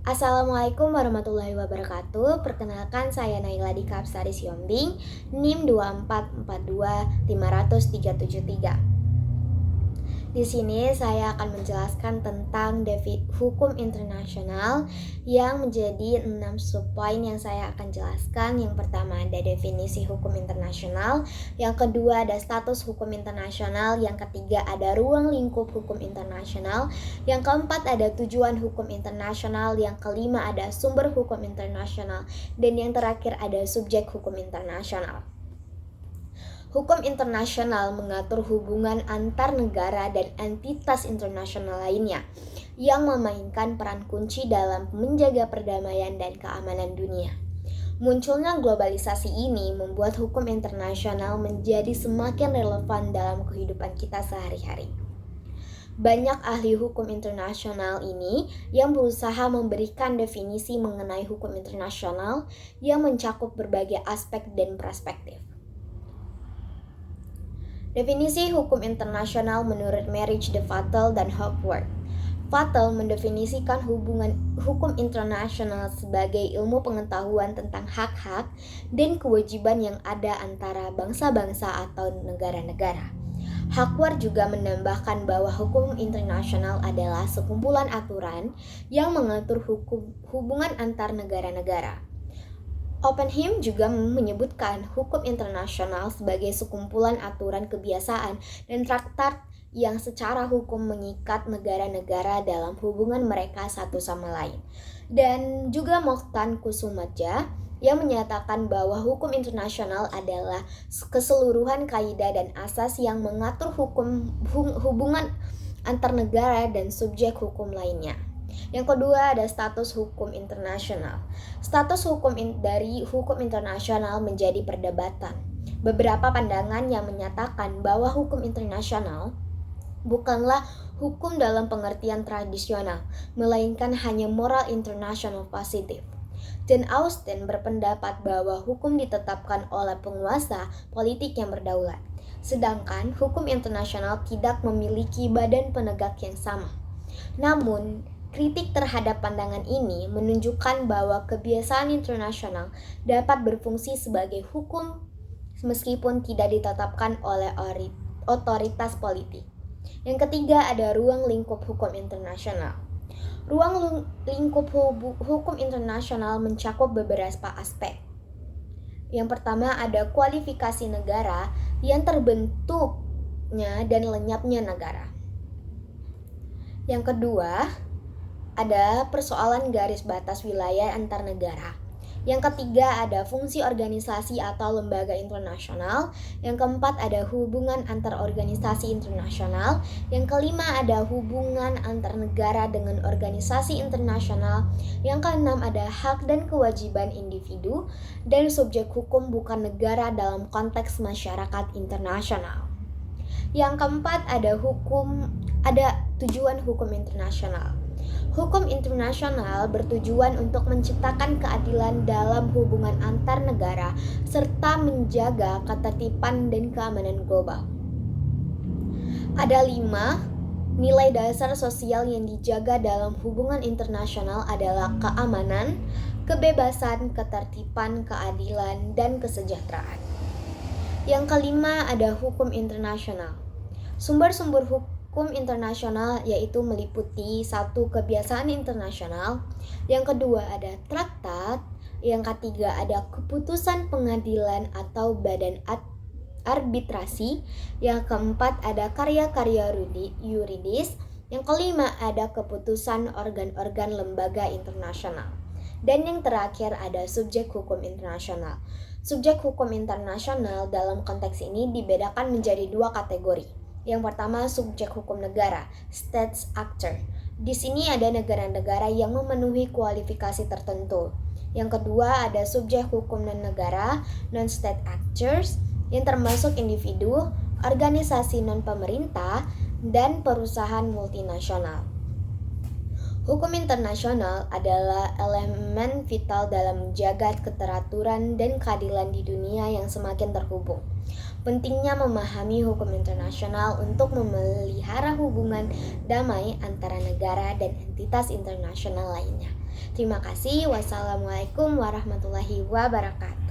Assalamualaikum warahmatullahi wabarakatuh. Perkenalkan saya Naila Dika Absari Siombing, NIM 244253773. Di sini saya akan menjelaskan tentang hukum internasional yang menjadi 6 subpoin yang saya akan jelaskan. Yang pertama ada definisi hukum internasional, yang kedua ada status hukum internasional, yang ketiga ada ruang lingkup hukum internasional, yang keempat ada tujuan hukum internasional, yang kelima ada sumber hukum internasional, dan yang terakhir ada subjek hukum internasional. Hukum internasional mengatur hubungan antar negara dan entitas internasional lainnya yang memainkan peran kunci dalam menjaga perdamaian dan keamanan dunia. Munculnya globalisasi ini membuat hukum internasional menjadi semakin relevan dalam kehidupan kita sehari-hari. Banyak ahli hukum internasional ini yang berusaha memberikan definisi mengenai hukum internasional yang mencakup berbagai aspek dan perspektif. Definisi hukum internasional menurut Marriage de Vattel dan Hopworth. Vattel mendefinisikan hukum internasional sebagai ilmu pengetahuan tentang hak-hak dan kewajiban yang ada antara bangsa-bangsa atau negara-negara. Hopworth juga menambahkan bahwa hukum internasional adalah sekumpulan aturan yang mengatur hubungan antar negara-negara. Oppenheim juga menyebutkan hukum internasional sebagai sekumpulan aturan kebiasaan dan traktat yang secara hukum mengikat negara-negara dalam hubungan mereka satu sama lain. Dan juga Mokhtar Kusumaja yang menyatakan bahwa hukum internasional adalah keseluruhan kaidah dan asas yang mengatur hubungan antar negara dan subjek hukum lainnya. Yang kedua ada status hukum internasional. Status hukum dari hukum internasional menjadi perdebatan. Beberapa pandangan yang menyatakan bahwa hukum internasional bukanlah hukum dalam pengertian tradisional, melainkan hanya moral internasional positif. Jane Austen berpendapat bahwa hukum ditetapkan oleh penguasa politik yang berdaulat, sedangkan hukum internasional tidak memiliki badan penegak yang sama. Namun, kritik terhadap pandangan ini menunjukkan bahwa kebiasaan internasional dapat berfungsi sebagai hukum meskipun tidak ditetapkan oleh otoritas politik. Yang ketiga ada ruang lingkup hukum internasional. Ruang lingkup hukum internasional mencakup beberapa aspek. Yang pertama ada kualifikasi negara yang terbentuknya dan lenyapnya negara. Yang kedua, ada persoalan garis batas wilayah antar negara. Yang ketiga ada fungsi organisasi atau lembaga internasional. Yang keempat ada hubungan antar organisasi internasional. Yang kelima ada hubungan antar negara dengan organisasi internasional. Yang keenam ada hak dan kewajiban individu dan subjek hukum bukan negara dalam konteks masyarakat internasional. Yang keempat ada tujuan hukum internasional. Hukum internasional bertujuan untuk menciptakan keadilan dalam hubungan antar negara serta menjaga ketertiban dan keamanan global. Ada 5 nilai dasar sosial yang dijaga dalam hubungan internasional adalah keamanan, kebebasan, ketertiban, keadilan, dan kesejahteraan. Yang kelima ada hukum internasional. Sumber-sumber hukum internasional yaitu meliputi 1. Kebiasaan internasional, yang kedua ada traktat, yang ketiga ada keputusan pengadilan atau badan arbitrasi, yang keempat ada karya-karya yuridis, yang kelima ada keputusan organ-organ lembaga internasional, dan yang terakhir ada subjek hukum internasional. Subjek hukum internasional dalam konteks ini dibedakan menjadi 2 kategori. Yang pertama subjek hukum negara, states actor. Di sini ada negara-negara yang memenuhi kualifikasi tertentu. Yang kedua ada subjek hukum non-negara, non-state actors, yang termasuk individu, organisasi non-pemerintah, dan perusahaan multinasional. Hukum internasional adalah elemen vital dalam menjaga keteraturan dan keadilan di dunia yang semakin terhubung. Pentingnya memahami hukum internasional untuk memelihara hubungan damai antara negara dan entitas internasional lainnya. Terima kasih. Wassalamualaikum warahmatullahi wabarakatuh.